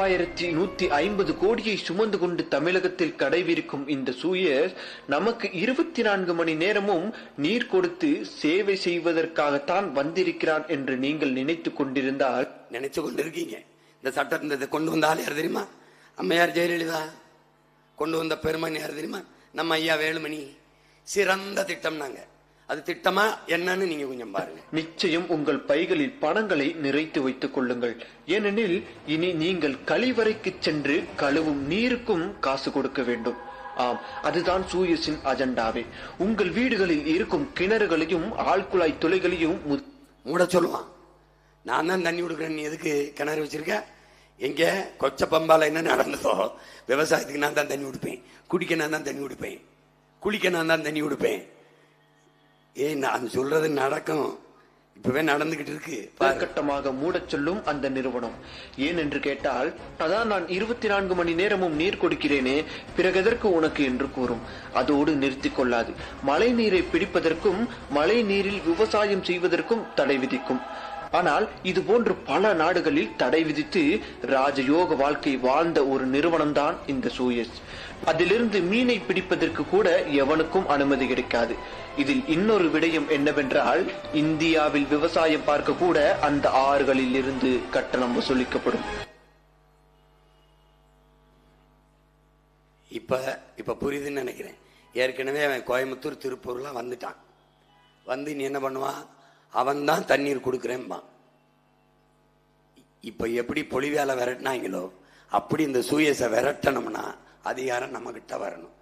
3150 கோடியை சுமந்து கொண்டு தமிழகத்தில் கடைவிரிக்கும் இந்த சூயஸ் நமக்கு 24 மணி நேரமும் நீர் கொடுத்து சேவை செய்வதற்காகத்தான் வந்திருக்கிறான் என்று நீங்கள் நினைத்து கொண்டிருக்கீங்க. இந்த சட்டத்தை கொண்டு வந்த ஆள் யார் தெரியுமா? அம்மையார் ஜெயலலிதா. கொண்டு வந்த பெருமன் யார் தெரியுமா? நம்ம ஐயா வேலுமணி. சிறந்த திட்டம்னாங்க. அது திட்டமா என்னன்னு நீங்க கொஞ்சம் பாருங்க. நிச்சயம் உங்கள் பைகளில் பணங்களை நிறைத்து வைத்துக் கொள்ளுங்கள். ஏனெனில் இனி நீங்கள் கழிவறைக்கு சென்று கழுவும் நீருக்கும் காசு கொடுக்க வேண்டும். ஆம், அதுதான் சூயஸின் அஜெண்டாவே. உங்கள் வீடுகளில் இருக்கும் கிணறுகளையும் ஆழ்குழாய் துளைகளையும் மூட சொல்லுவான். நான் தான் தண்ணி கொடுக்குறேன், நீ எதுக்கு கிணறு வச்சிருக்க? எங்க கொச்ச பம்பால என்ன நடந்ததோ, விவசாயத்துக்கு நான் தான் தண்ணி கொடுப்பேன், குடிக்க நான் தான் தண்ணி கொடுப்பேன், குளிக்க நான் தான் தண்ணி கொடுப்பேன். நான் சொல்றது நடக்கும், இப்பவே நடந்துகிட்டு இருக்கு. கட்டமாக மூடச் சொல்லும் அந்த நிறுவனம். ஏன் என்று கேட்டால், அதான் நான் 24 மணி நேரமும் நீர் கொடுக்கிறேனே, பிறகு எதற்கு உனக்கு என்று கூறும். அதோடு நிறுத்திக் கொள்ளாது. மழை நீரை பிடிப்பதற்கும் மழை நீரில் விவசாயம் செய்வதற்கும் தடை விதிக்கும். ஆனால் இது போன்று பல நாடுகளில் தடை விதித்து ராஜயோக வாழ்க்கை வாழ்ந்த ஒரு நிறுவனம் தான் இந்த சூயஸ். அதிலிருந்து மீனை பிடிப்பதற்கு கூட எவனுக்கும் அனுமதி கிடைக்காது. இதில் இன்னொரு விடயம் என்னவென்றால், இந்தியாவில் விவசாயம் பார்க்க கூட அந்த ஆறுகளில் இருந்து கட்டணம் வசூலிக்கப்படும். இப்ப புரியுதுன்னு நினைக்கிறேன். ஏற்கனவே அவன் கோயம்புத்தூர் திருப்பூர்லாம் வந்துட்டான். வந்து நீ என்ன பண்ணுவான்? அவன் தான் தண்ணீர் கொடுக்கிறேன்பா. இப்ப எப்படி பொலிவேலை விரட்டினாங்களோ அப்படி இந்த சூயஸை விரட்டணும்னா அதிகாரம் நம்ம கிட்ட வரணும்.